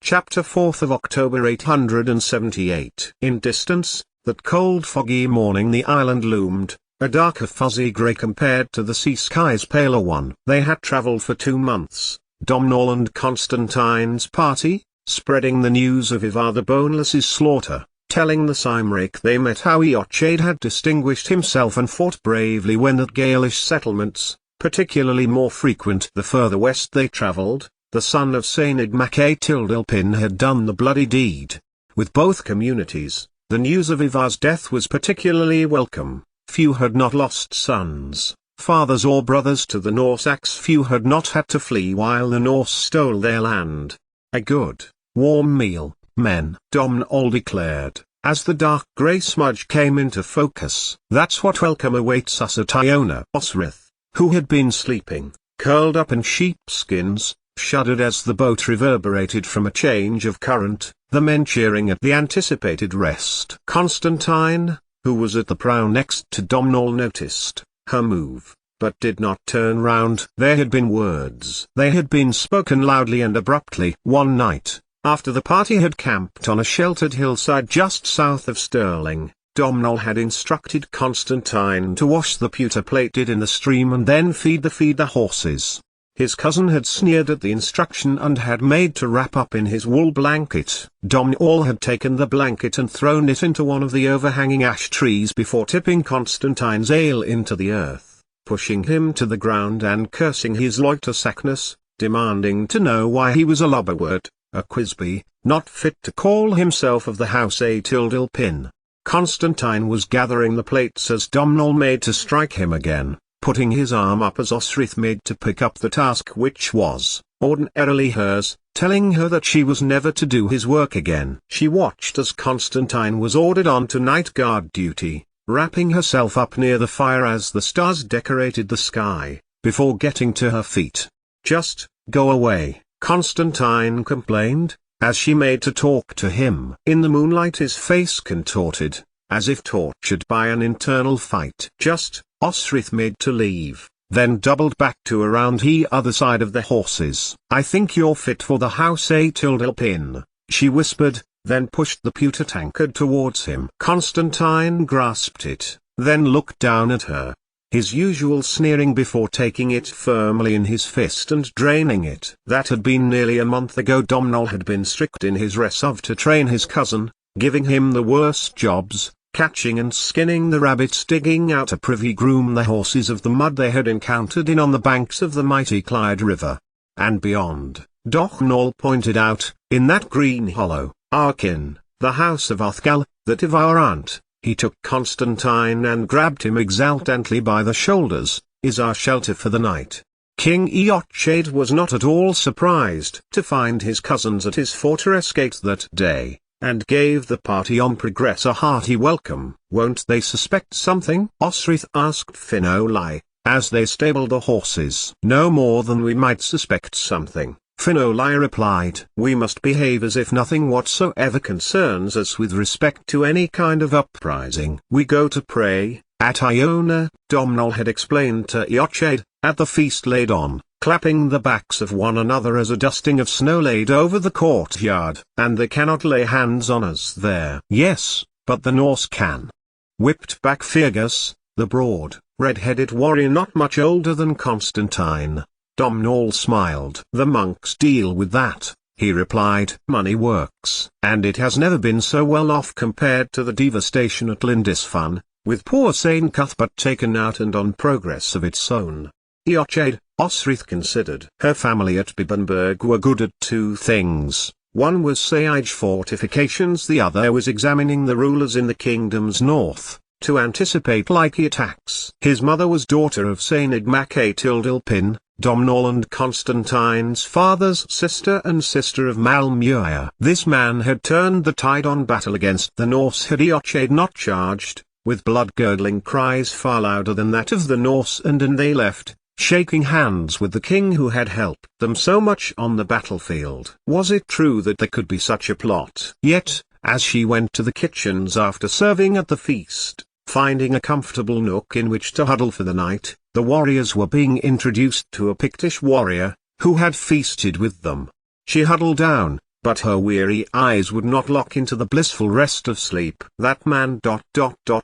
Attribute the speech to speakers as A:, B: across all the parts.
A: Chapter 4th of October 878. In distance, that cold foggy morning the island loomed, a darker fuzzy grey compared to the sea sky's paler one. They had travelled for 2 months, Domhnall and Constantine's party, spreading the news of Ivar the Boneless's slaughter, telling the Cymric they met how Eochaid had distinguished himself and fought bravely when at Gaelish settlements, particularly more frequent the further west they travelled. The son of Sained Mac Tildilpin had done the bloody deed. With both communities, the news of Ivar's death was particularly welcome. Few had not lost sons, fathers or brothers to the Norse axe. Few had not had to flee while the Norse stole their land. A good, warm meal, men, Domhnall declared, as the dark grey smudge came into focus. That's what welcome awaits us at Iona. Osrith, who had been sleeping, curled up in sheepskins, shuddered as the boat reverberated from a change of current, the men cheering at the anticipated rest. Constantine, who was at the prow next to Domhnall, noticed her move, but did not turn round. There had been words. They had been spoken loudly and abruptly. One night, after the party had camped on a sheltered hillside just south of Stirling, Domhnall had instructed Constantine to wash the pewter plated in the stream and then feed the horses. His cousin had sneered at the instruction and had made to wrap up in his wool blanket. Domhnall had taken the blanket and thrown it into one of the overhanging ash trees before tipping Constantine's ale into the earth, pushing him to the ground and cursing his loiter-sackness, demanding to know why he was a lubberwort, a Quisby, not fit to call himself of the house Tildilpin. Constantine was gathering the plates as Domhnall made to strike him again, putting his arm up as Osrith made to pick up the task which was, ordinarily hers, telling her that she was never to do his work again. She watched as Constantine was ordered on to night guard duty, wrapping herself up near the fire as the stars decorated the sky, before getting to her feet. "Just go away," Constantine complained, as she made to talk to him. In the moonlight his face contorted, as if tortured by an internal fight. "Just," Osrith made to leave, then doubled back to around the other side of the horses. "I think you're fit for the house Tildilpin," she whispered, then pushed the pewter tankard towards him. Constantine grasped it, then looked down at her, his usual sneering before taking it firmly in his fist and draining it. That had been nearly a month ago. Domhnall had been strict in his resolve to train his cousin, giving him the worst jobs, catching and skinning the rabbits, digging out a privy, groom the horses of the mud they had encountered on the banks of the mighty Clyde River. And beyond, Domhnall pointed out, in that green hollow, Arkin, the house of Othgal, that Ivar aunt. He took Constantine and grabbed him exultantly by the shoulders. "Is our shelter for the night." King Eochaid was not at all surprised to find his cousins at his fortress gate that day, and gave the party on progress a hearty welcome. "Won't they suspect something?" Osrith asked Finolai, as they stabled the horses. "No more than we might suspect something," Finolai replied. "We must behave as if nothing whatsoever concerns us with respect to any kind of uprising. We go to pray, at Iona," Domhnall had explained to Eochaid, at the feast laid on, clapping the backs of one another as a dusting of snow laid over the courtyard. "And they cannot lay hands on us there." "Yes, but the Norse can," whipped back Fergus, the broad, red-headed warrior not much older than Constantine. Domhnall smiled. "The monks deal with that," he replied. "Money works. And it has never been so well off compared to the devastation at Lindisfarne, with poor Saint Cuthbert taken out and on progress of its own." Eochaid, Osrith considered. Her family at Bibbenberg were good at 2 things. One was siege fortifications, the other was examining the rulers in the kingdoms north, to anticipate likely attacks. His mother was daughter of Sained Mac Tildilpin, Domhnall and Constantine's father's sister and sister of Malmuir. This man had turned the tide on battle against the Norse. Had Eochaid not charged, with blood-curdling cries far louder than that of the Norse, and they left, shaking hands with the king who had helped them so much on the battlefield. Was it true that there could be such a plot? Yet, as she went to the kitchens after serving at the feast, finding a comfortable nook in which to huddle for the night, the warriors were being introduced to a Pictish warrior, who had feasted with them. She huddled down, but her weary eyes would not lock into the blissful rest of sleep. That man ...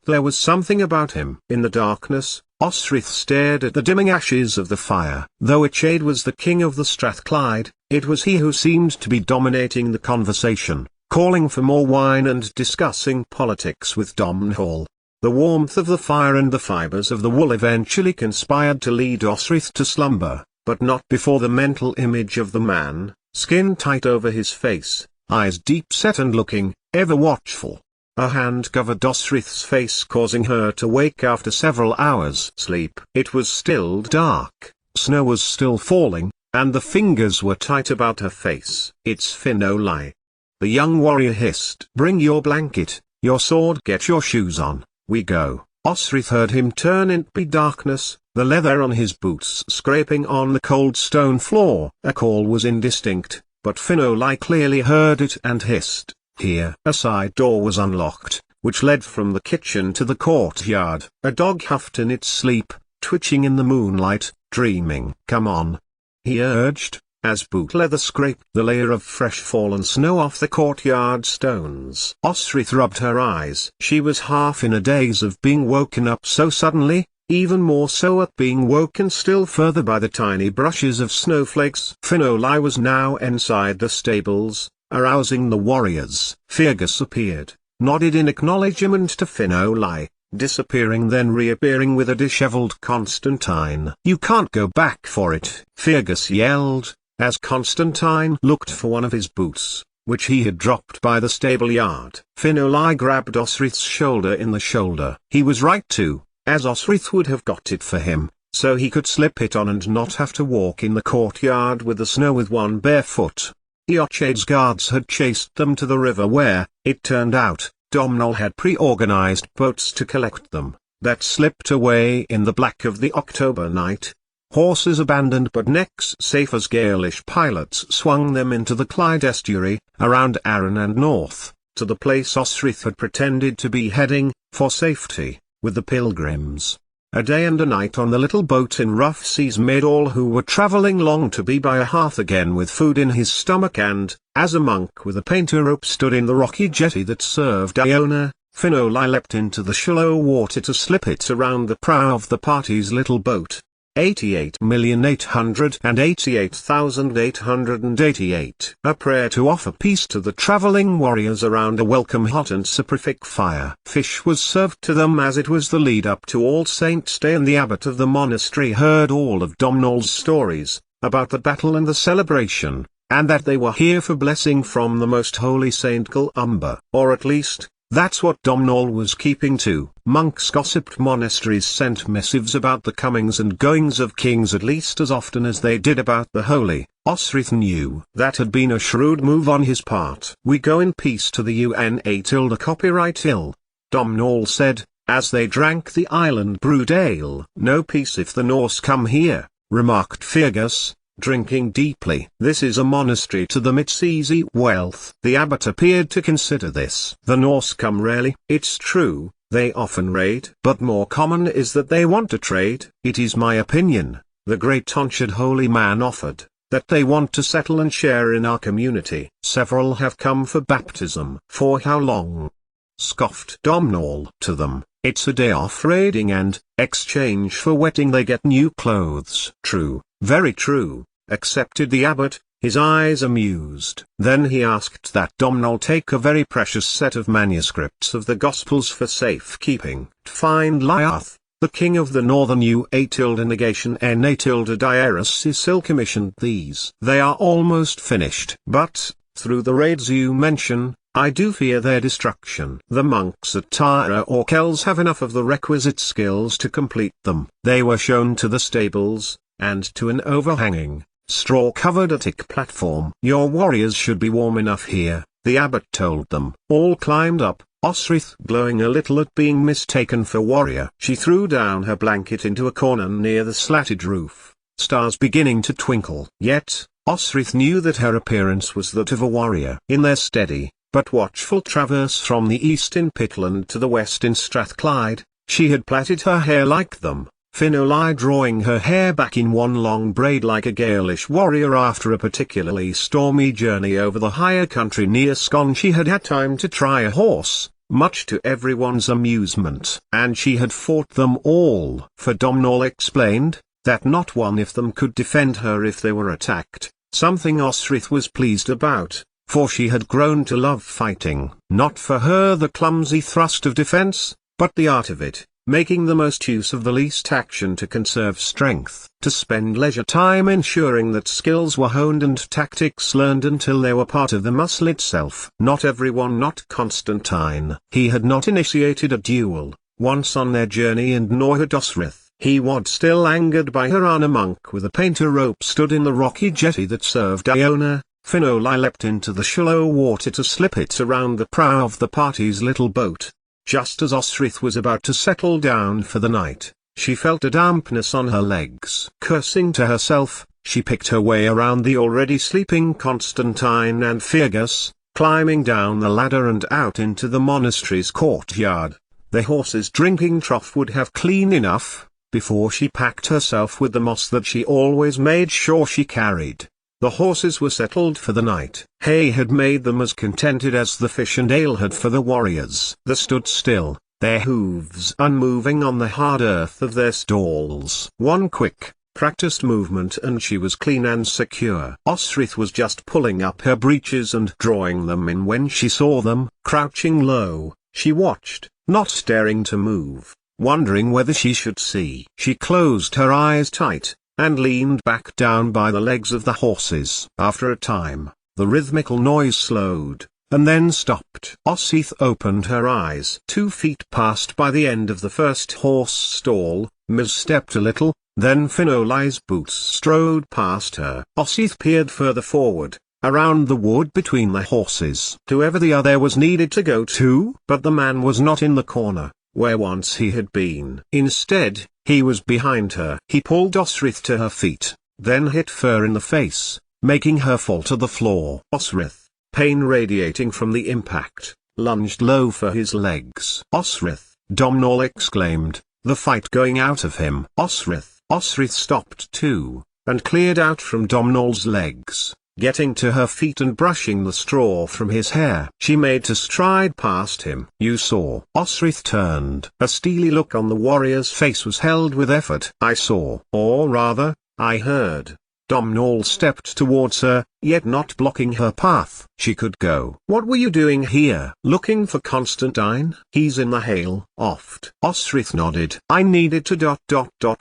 A: There was something about him. In the darkness, Osrith stared at the dimming ashes of the fire. Though Ichade was the king of the Strathclyde, it was he who seemed to be dominating the conversation, calling for more wine and discussing politics with Domhnall. The warmth of the fire and the fibers of the wool eventually conspired to lead Osrith to slumber, but not before the mental image of the man, skin tight over his face, eyes deep set and looking, ever watchful. A hand covered Osrith's face, causing her to wake after several hours' sleep. It was still dark, snow was still falling, and the fingers were tight about her face. "It's Finolai," the young warrior hissed. "Bring your blanket, your sword, get your shoes on, we go." Osrith heard him turn in the darkness, the leather on his boots scraping on the cold stone floor. A call was indistinct, but Finolai clearly heard it and hissed, "Here." A side door was unlocked, which led from the kitchen to the courtyard. A dog huffed in its sleep, twitching in the moonlight, dreaming. "Come on," he urged, as boot leather scraped the layer of fresh fallen snow off the courtyard stones. Osrith rubbed her eyes. She was half in a daze of being woken up so suddenly, even more so at being woken still further by the tiny brushes of snowflakes. Finolai was now inside the stables, arousing the warriors. Fergus appeared, nodded in acknowledgement to Finolai, disappearing then reappearing with a disheveled Constantine. "You can't go back for it," Fergus yelled, as Constantine looked for one of his boots, which he had dropped by the stable yard. Finolai grabbed Osrith's shoulder in the shoulder. He was right too, as Osrith would have got it for him, so he could slip it on and not have to walk in the courtyard with the snow with one bare foot. Ichade's guards had chased them to the river where, it turned out, Domhnall had pre-organized boats to collect them, that slipped away in the black of the October night. Horses abandoned but necks safe as Gaelish pilots swung them into the Clyde estuary, around Arran and north, to the place Osrith had pretended to be heading, for safety, with the pilgrims. A day and a night on the little boat in rough seas made all who were travelling long to be by a hearth again with food in his stomach, and, as a monk with a painter rope stood in the rocky jetty that served Iona, Finolai leapt into the shallow water to slip it around the prow of the party's little boat. 88,888,888. A prayer to offer peace to the travelling warriors around a welcome hot and soporific fire. Fish was served to them as it was the lead-up to All Saints' Day, and the abbot of the monastery heard all of Domhnall's stories, about the battle and the celebration, and that they were here for blessing from the most holy Saint Columba. Or at least, that's what Domhnall was keeping to. Monks gossiped, monasteries sent missives about the comings and goings of kings at least as often as they did about the holy. Osrith knew that had been a shrewd move on his part. "We go in peace to the UNA tilde copyright ill," Domhnall said, as they drank the island brewed ale. "No peace if the Norse come here," remarked Fergus, drinking deeply. "This is a monastery to them, it's easy wealth." The abbot appeared to consider this. "The Norse come rarely. It's true, they often raid, but more common is that they want to trade. It is my opinion," the great tonsured holy man offered, "that they want to settle and share in our community. Several have come for baptism." "For how long?" scoffed Domhnall. "To them, it's a day off raiding, and, exchange for wetting, they get new clothes." "True, very true," accepted the abbot, his eyes amused. Then he asked that Domhnall take a very precious set of manuscripts of the Gospels for safekeeping. "Find Lyath, the king of the northern UA tilde negation NA tilde Diarus Isil commissioned these. They are almost finished. But, through the raids you mention, I do fear their destruction. The monks at Tara or Kells have enough of the requisite skills to complete them." They were shown to the stables, and to an overhanging, straw-covered attic platform. "Your warriors should be warm enough here," the abbot told them. All climbed up, Osrith glowing a little at being mistaken for warrior. She threw down her blanket into a corner near the slatted roof, stars beginning to twinkle. Yet, Osrith knew that her appearance was that of a warrior. In their steady, but watchful traverse from the east in Pitland to the west in Strathclyde, she had plaited her hair like them, Finoli drawing her hair back in one long braid like a Gaelish warrior after a particularly stormy journey over the higher country near Scone. She had had time to try a horse, much to everyone's amusement, and she had fought them all. For Domhnall explained, that not one of them could defend her if they were attacked, something Osrith was pleased about, for she had grown to love fighting. Not for her the clumsy thrust of defense, but the art of it, making the most use of the least action to conserve strength, to spend leisure time ensuring that skills were honed and tactics learned until they were part of the muscle itself. Not everyone, not Constantine. He had not initiated a duel, once on their journey, and nor had Osrith. He was still angered by her. On a monk with a painter rope stood in the rocky jetty that served Iona. Finoli leapt into the shallow water to slip it around the prow of the party's little boat. Just as Osrith was about to settle down for the night, she felt a dampness on her legs. Cursing to herself, she picked her way around the already sleeping Constantine and Fergus, climbing down the ladder and out into the monastery's courtyard. The horse's drinking trough would have clean enough, before she packed herself with the moss that she always made sure she carried. The horses were settled for the night. Hay had made them as contented as the fish and ale had for the warriors. They stood still, their hooves unmoving on the hard earth of their stalls. One quick, practiced movement and she was clean and secure. Osrith was just pulling up her breeches and drawing them in when she saw them. Crouching low, she watched, not daring to move, wondering whether she should see. She closed her eyes tight, and leaned back down by the legs of the horses. After a time, the rhythmical noise slowed, and then stopped. Osrith opened her eyes. 2 feet passed by the end of the first horse stall, misstepped a little, then Finoli's boots strode past her. Osrith peered further forward, around the wood between the horses. To ever the other was needed to go to, but the man was not in the corner, where once he had been. Instead, he was behind her. He pulled Osrith to her feet, then hit her in the face, making her fall to the floor. Osrith, pain radiating from the impact, lunged low for his legs. Osrith, Domhnall exclaimed, the fight going out of him. Osrith stopped too, and cleared out from Domhnall's legs, getting to her feet and brushing the straw from his hair. She made to stride past him. You saw. Osrith turned. A steely look on the warrior's face was held with effort. I saw. Or rather, I heard. Domhnall stepped towards her, yet not blocking her path. She could go. What were you doing here? Looking for Constantine? He's in the hail. Oft. Osrith nodded. I needed to ...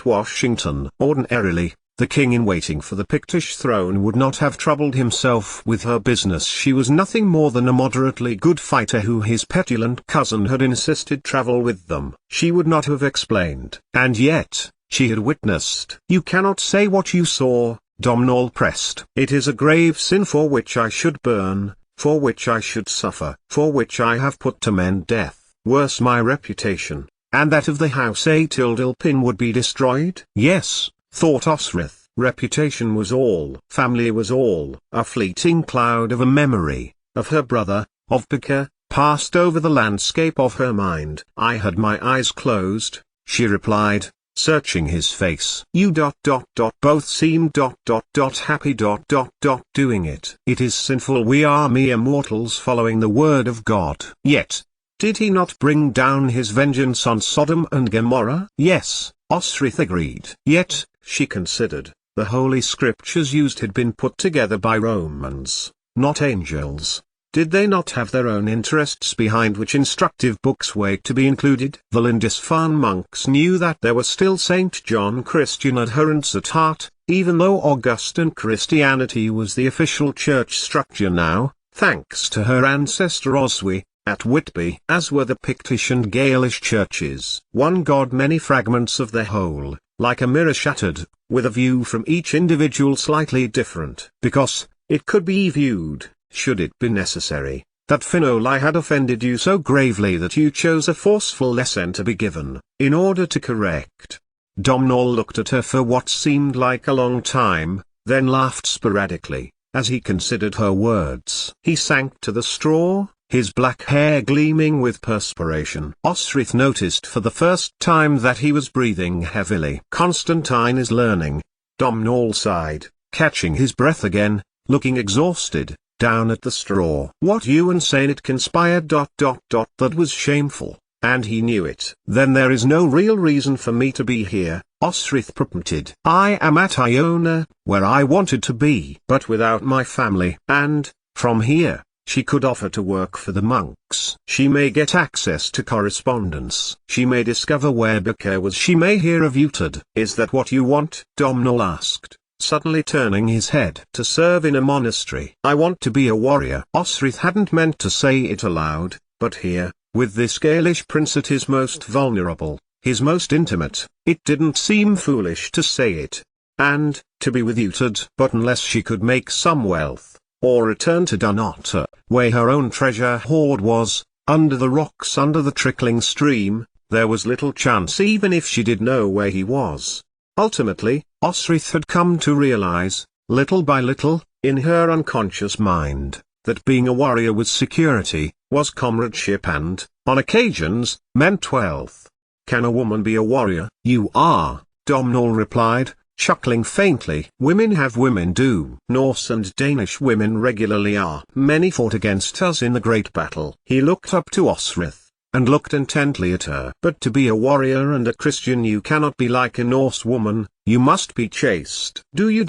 A: Washington. Ordinarily, the king in waiting for the Pictish throne would not have troubled himself with her business. She was nothing more than a moderately good fighter who his petulant cousin had insisted travel with them. She would not have explained. And yet, she had witnessed. You cannot say what you saw, Domhnall pressed. It is a grave sin for which I should burn, for which I should suffer, for which I have put to men death. Worse, my reputation, and that of the house Aetildilpin would be destroyed. Yes, thought Osrith, reputation was all, family was all. A fleeting cloud of a memory, of her brother, of Pika, passed over the landscape of her mind. I had my eyes closed, she replied, searching his face. You ... both seemed ... happy ... doing it. It is sinful, we are mere mortals following the word of God. Yet, did he not bring down his vengeance on Sodom and Gomorrah? Yes, Osrith agreed. Yet, she considered, the holy scriptures used had been put together by Romans, not angels. Did they not have their own interests behind which instructive books were to be included? The Lindisfarne monks knew that there were still St. John Christian adherents at heart, even though Augustan Christianity was the official church structure now, thanks to her ancestor Oswy, at Whitby. As were the Pictish and Gaelish churches. One God, many fragments of the whole, like a mirror shattered, with a view from each individual slightly different. Because, it could be viewed, should it be necessary, that Finoli had offended you so gravely that you chose a forceful lesson to be given, in order to correct. Domhnall looked at her for what seemed like a long time, then laughed sporadically, as he considered her words. He sank to the straw, his black hair gleaming with perspiration. Osrith noticed for the first time that he was breathing heavily. "Constantine is learning," Domhnall sighed, catching his breath again, looking exhausted, down at the straw. "What you insane it conspired ... That was shameful, and he knew it." "Then there is no real reason for me to be here," Osrith protested. "I am at Iona, where I wanted to be, but without my family. And, from here, she could offer to work for the monks. She may get access to correspondence. She may discover where Bakir was. She may hear of Utad." "Is that what you want?" Domhnall asked, suddenly turning his head. "To serve in a monastery." "I want to be a warrior." Osrith hadn't meant to say it aloud, but here, with this Gaelish prince at his most vulnerable, his most intimate, it didn't seem foolish to say it. And, to be with Utad. But unless she could make some wealth, or return to Dunnottar, where her own treasure hoard was, under the rocks under the trickling stream, there was little chance even if she did know where he was. Ultimately, Osrith had come to realize, little by little, in her unconscious mind, that being a warrior was security, was comradeship and, on occasions, meant wealth. "Can a woman be a warrior?" "You are," Domhnall replied, chuckling faintly. "Women have, women do. Norse and Danish women regularly are. Many fought against us in the great battle." He looked up to Osrith, and looked intently at her. "But to be a warrior and a Christian you cannot be like a Norse woman, you must be chaste." "Do you ...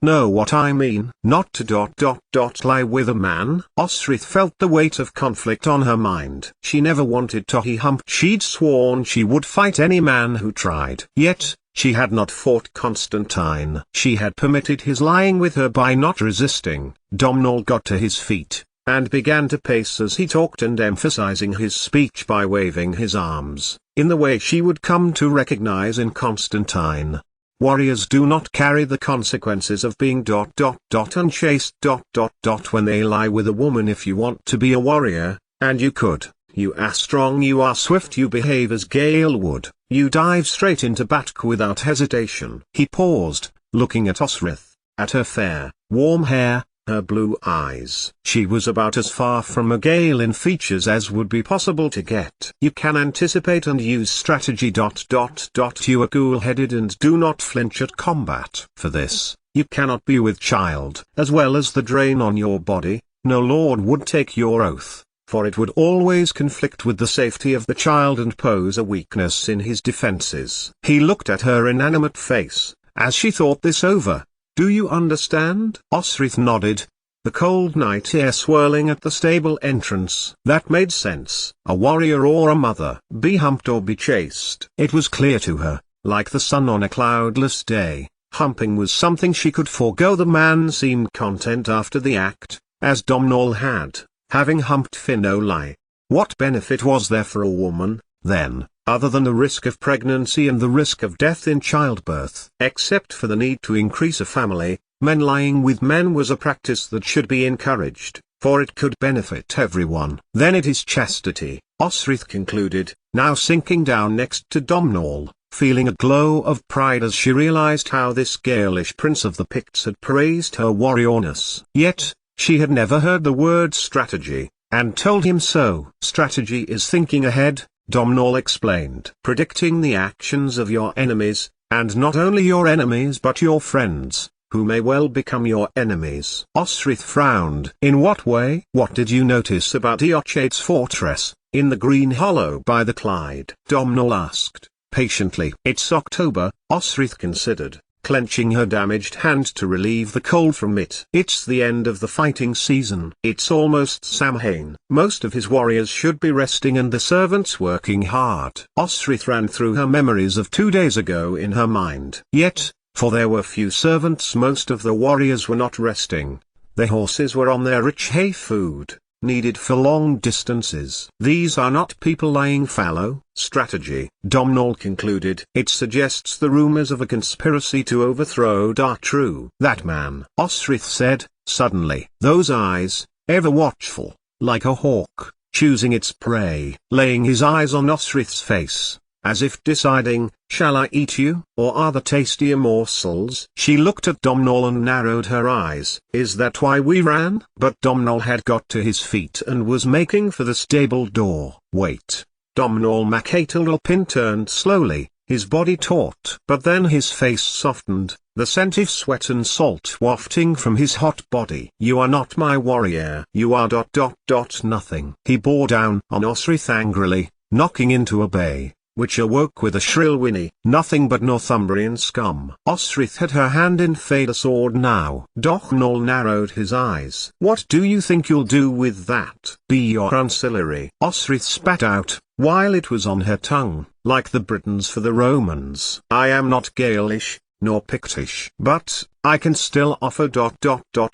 A: know what I mean?" "Not to ... lie with a man?" Osrith felt the weight of conflict on her mind. She never wanted to. He humped. She'd sworn she would fight any man who tried. Yet, she had not fought Constantine. She had permitted his lying with her by not resisting. Domhnall got to his feet, and began to pace as he talked and emphasizing his speech by waving his arms, in the way she would come to recognize in Constantine. "Warriors do not carry the consequences of being ... unchaste ... when they lie with a woman. If you want to be a warrior, and you could, you are strong, you are swift, you behave as Gale would, you dive straight into battle without hesitation." He paused, looking at Osrith, at her fair, warm hair, her blue eyes. She was about as far from a Gale in features as would be possible to get. "You can anticipate and use strategy ... You are cool-headed and do not flinch at combat. For this, you cannot be with child. As well as the drain on your body, no lord would take your oath, for it would always conflict with the safety of the child and pose a weakness in his defenses." He looked at her inanimate face, as she thought this over. "Do you understand?" Osrith nodded, the cold night air swirling at the stable entrance. That made sense. A warrior or a mother. Be humped or be chaste. It was clear to her, like the sun on a cloudless day, humping was something she could forego. The man seemed content after the act, as Domhnall had, having humped Finolai. What benefit was there for a woman, then, other than the risk of pregnancy and the risk of death in childbirth? Except for the need to increase a family, men lying with men was a practice that should be encouraged, for it could benefit everyone. "Then it is chastity," Osrith concluded, now sinking down next to Domhnall, feeling a glow of pride as she realized how this Gaelish prince of the Picts had praised her warriorness. Yet, she had never heard the word strategy, and told him so. "Strategy is thinking ahead," Domhnall explained. "Predicting the actions of your enemies, and not only your enemies but your friends, who may well become your enemies." Osrith frowned. "In what way?" "What did you notice about Eochaid's fortress, in the green hollow by the Clyde?" Domhnall asked, patiently. "It's October," Osrith considered, clenching her damaged hand to relieve the cold from it. "It's the end of the fighting season. It's almost Samhain. Most of his warriors should be resting and the servants working hard." Osrith ran through her memories of 2 days ago in her mind. Yet, for there were few servants, most of the warriors were not resting. Their horses were on their rich hay food, needed for long distances. "These are not people lying fallow." "Strategy," Domhnall concluded. "It suggests the rumors of a conspiracy to overthrow are true." "That man," Osrith said, suddenly. Those eyes, ever watchful, like a hawk, choosing its prey. Laying his eyes on Osrith's face, as if deciding, shall I eat you, or are the tastier morsels? She looked at Domhnall and narrowed her eyes. Is that why we ran? But Domhnall had got to his feet and was making for the stable door. Wait. Domhnall Mac-Aitalralpin turned slowly, his body taut. But then his face softened, the scent of sweat and salt wafting from his hot body. You are not my warrior. You are ... nothing. He bore down on Osrith angrily, knocking into a bay, which awoke with a shrill whinny. Nothing but Northumbrian scum. Osrith had her hand in Feda sword now. Domhnall narrowed his eyes. What do you think you'll do with that? Be your ancillary. Osrith spat out, while it was on her tongue, like the Britons for the Romans. I am not Gaelish, nor Pictish. But, I can still offer ...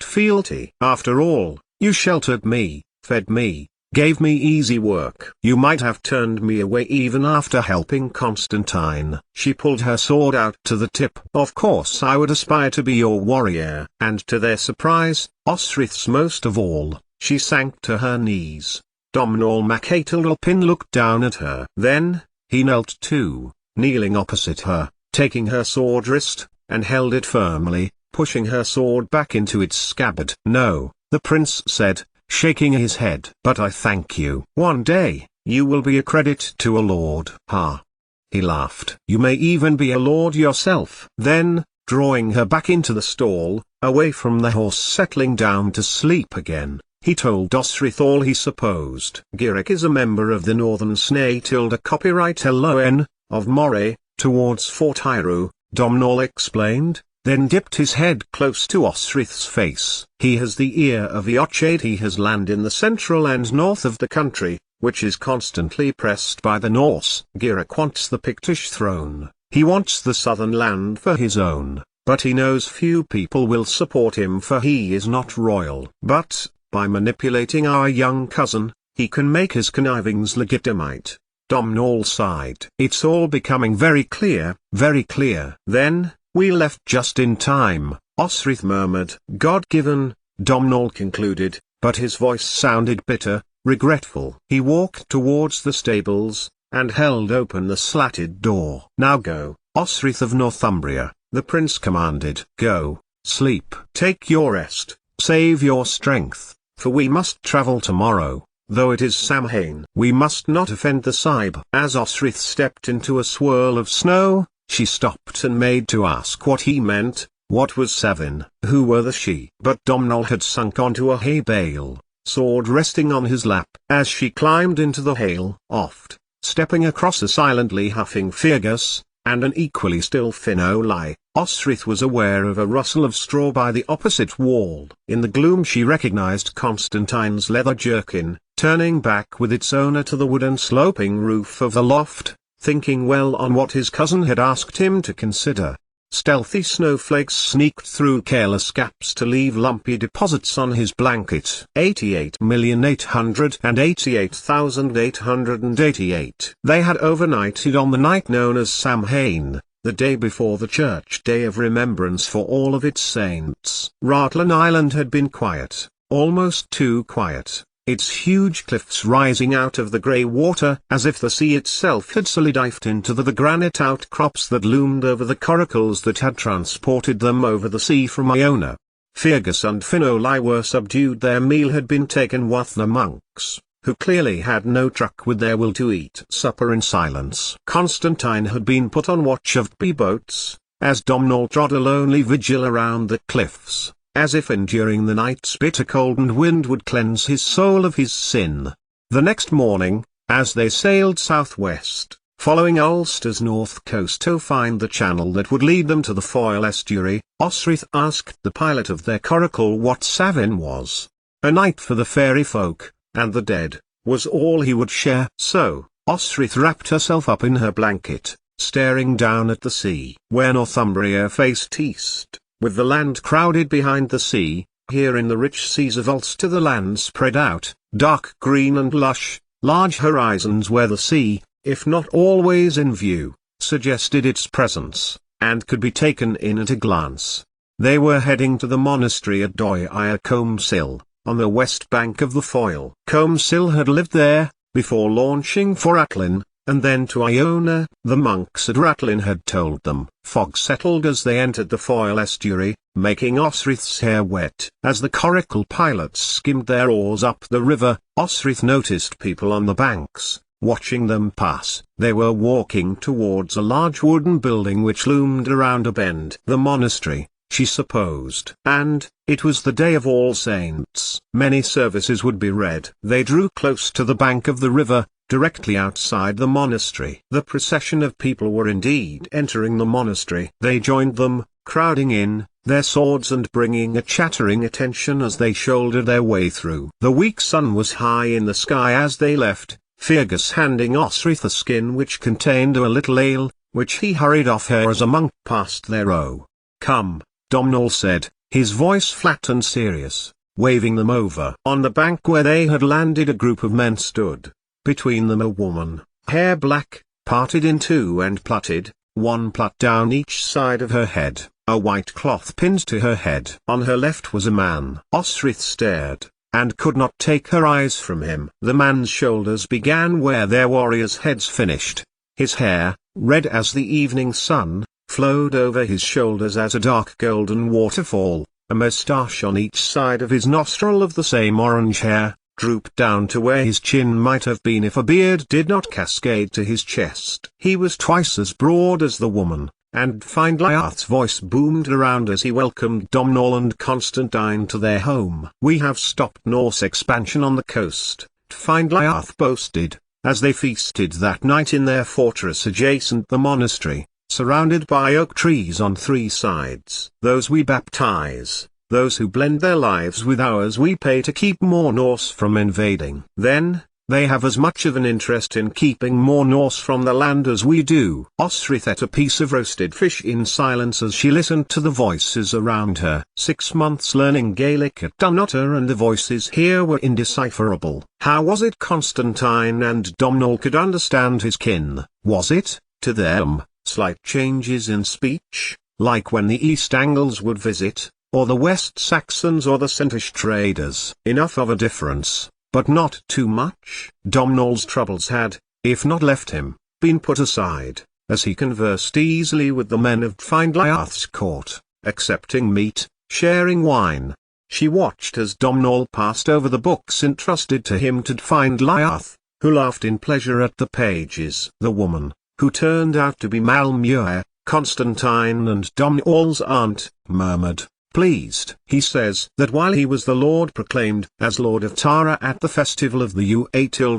A: fealty. After all, you sheltered me, fed me, gave me easy work. You might have turned me away even after helping Constantine. She pulled her sword out to the tip. Of course I would aspire to be your warrior. And to their surprise, Osrith's most of all, she sank to her knees. Domhnall Mac-Aitalralpin looked down at her. Then, he knelt too, kneeling opposite her, taking her sword wrist, and held it firmly, pushing her sword back into its scabbard. No, the prince said, shaking his head. But I thank you. One day, you will be a credit to a lord. Ha! He laughed. You may even be a lord yourself. Then, drawing her back into the stall, away from the horse settling down to sleep again, he told Osrith all he supposed. Giric is a member of the Northern Snatilda copyright LON, of Moray, towards Fort Hyrule, Domhnall explained, then dipped his head close to Osrith's face. He has the ear of Eochaid. He has land in the central and north of the country, which is constantly pressed by the Norse. Giric wants the Pictish throne. He wants the southern land for his own, but he knows few people will support him for he is not royal. But, by manipulating our young cousin, he can make his connivings legitimate. Domhnall sighed. It's all becoming very clear, very clear. Then, we left just in time, Osrith murmured. God-given, Domhnall concluded, but his voice sounded bitter, regretful. He walked towards the stables, and held open the slatted door. Now go, Osrith of Northumbria, the prince commanded. Go, sleep. Take your rest, save your strength, for we must travel tomorrow. Though it is Samhain. We must not offend the Sahib. As Osrith stepped into a swirl of snow, she stopped and made to ask what he meant. What was Savin? Who were the she? But Domhnall had sunk onto a hay bale, sword resting on his lap. As she climbed into the hail, oft, stepping across a silently huffing Fergus, and an equally still Finolai, Osrith was aware of a rustle of straw by the opposite wall. In the gloom she recognized Constantine's leather jerkin, turning back with its owner to the wooden sloping roof of the loft, thinking well on what his cousin had asked him to consider. Stealthy snowflakes sneaked through careless gaps to leave lumpy deposits on his blanket. 88,888,888. They had overnighted on the night known as Samhain, the day before the church day of remembrance for all of its saints. Rathlin Island had been quiet, almost too quiet, its huge cliffs rising out of the grey water as if the sea itself had solidifed into the granite outcrops that loomed over the coracles that had transported them over the sea from Iona. Fergus and Finolai were subdued. Their meal had been taken with the monks, who clearly had no truck with their will to eat supper in silence. Constantine had been put on watch of boats, as Domhnall trod a lonely vigil around the cliffs, as if enduring the night's bitter cold and wind would cleanse his soul of his sin. The next morning, as they sailed southwest, following Ulster's north coast to find the channel that would lead them to the Foyle estuary, Osrith asked the pilot of their coracle what Savin was. A night for the fairy folk, and the dead, was all he would share. So, Osrith wrapped herself up in her blanket, staring down at the sea. Where Northumbria faced east, with the land crowded behind the sea, here in the rich seas of Ulster the land spread out, dark green and lush, large horizons where the sea, if not always in view, suggested its presence, and could be taken in at a glance. They were heading to the monastery at Doia Comesill, on the west bank of the Foyle. Comesill had lived there, before launching for Athlin, and then to Iona. The monks at Ratlin had told them. Fog settled as they entered the Foyle estuary, making Osrith's hair wet. As the coracle pilots skimmed their oars up the river, Osrith noticed people on the banks, watching them pass. They were walking towards a large wooden building which loomed around a bend. The monastery, she supposed. And, it was the day of All Saints. Many services would be read. They drew close to the bank of the river, directly outside the monastery. The procession of people were indeed entering the monastery. They joined them, crowding in, their swords and bringing a chattering attention as they shouldered their way through. The weak sun was high in the sky as they left, Fergus handing Osrith a skin which contained a little ale, which he hurried off her as a monk passed their row. "Come," Domhnall said, his voice flat and serious, waving them over. On the bank where they had landed a group of men stood. Between them a woman, hair black, parted in two and plaited, one plait down each side of her head, a white cloth pinned to her head. On her left was a man. Osrith stared, and could not take her eyes from him. The man's shoulders began where their warriors' heads finished. His hair, red as the evening sun, flowed over his shoulders as a dark golden waterfall. A moustache on each side of his nostril of the same orange hair, drooped down to where his chin might have been if a beard did not cascade to his chest. He was twice as broad as the woman, and Findlayarth's voice boomed around as he welcomed Domhnall and Constantine to their home. "We have stopped Norse expansion on the coast," Findlayarth boasted, as they feasted that night in their fortress adjacent the monastery, surrounded by oak trees on three sides. "Those we baptize, those who blend their lives with ours we pay to keep more Norse from invading. Then, they have as much of an interest in keeping more Norse from the land as we do." Osrith ate a piece of roasted fish in silence as she listened to the voices around her. 6 months learning Gaelic at Dunnottar and the voices here were indecipherable. How was it Constantine and Domhnall could understand his kin? Was it, to them, slight changes in speech, like when the East Angles would visit, or the West Saxons or the Centish traders? Enough of a difference, but not too much. Domhnall's troubles had, if not left him, been put aside, as he conversed easily with the men of Findlayarth's court, accepting meat, sharing wine. She watched as Domhnall passed over the books entrusted to him to Findlayarth, who laughed in pleasure at the pages. The woman, who turned out to be Malmuir, Constantine and Domhnall's aunt, murmured, "Pleased. He says that while he was the Lord proclaimed as Lord of Tara at the festival of the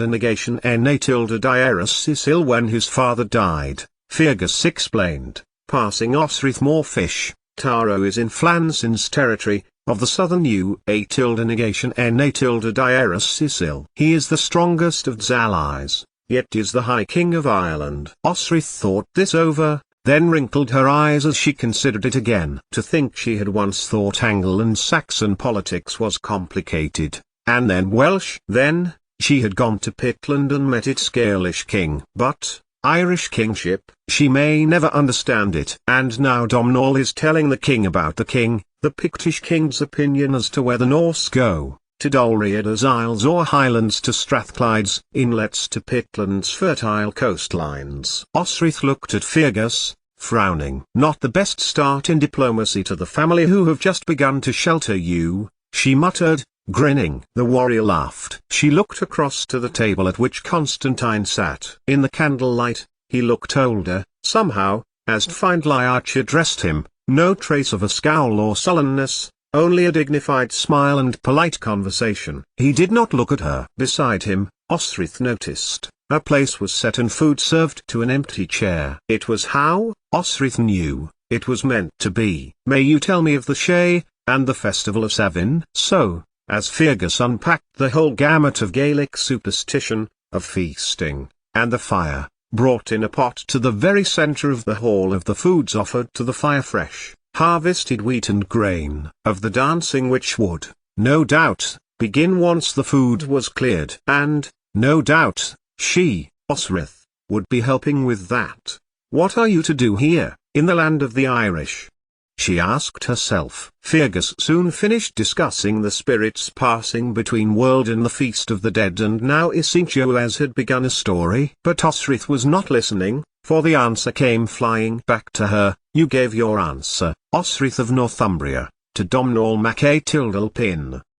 A: negation Dieras Sisil when his father died," Fergus explained, passing Osrith more fish. "Tara is in Flansin's territory, of the southern negation Dieras Sisil. He is the strongest of Zalais, yet is the High King of Ireland." Osrith thought this over, then wrinkled her eyes as she considered it again. To think she had once thought Anglo and Saxon politics was complicated, and then Welsh. Then, she had gone to Pitland and met its Gaelish king. But, Irish kingship, she may never understand it. And now Domhnall is telling the king about the king, the Pictish king's opinion as to where the Norse go, to Dalriada's Isles or Highlands to Strathclyde's inlets to Pitland's fertile coastlines. Osrith looked at Fergus, frowning. "Not the best start in diplomacy to the family who have just begun to shelter you," she muttered, grinning. The warrior laughed. She looked across to the table at which Constantine sat. In the candlelight, he looked older, somehow, as Findlayarth addressed him, no trace of a scowl or sullenness, only a dignified smile and polite conversation. He did not look at her. Beside him, Osrith noticed, a place was set and food served to an empty chair. It was how, Osrith knew, it was meant to be. "May you tell me of the Shay, and the festival of Savin?" So, as Fergus unpacked the whole gamut of Gaelic superstition, of feasting, and the fire, brought in a pot to the very centre of the hall of the foods offered to the fire fresh, harvested wheat and grain, of the dancing which would, no doubt, begin once the food was cleared, and, no doubt, she, Osrith, would be helping with that. "What are you to do here, in the land of the Irish?" she asked herself. Fergus soon finished discussing the spirits passing between world and the Feast of the Dead, and now Isinchoaz had begun a story. But Osrith was not listening, for the answer came flying back to her. You gave your answer, Osrith of Northumbria, to Domnall Mac Tildalpin.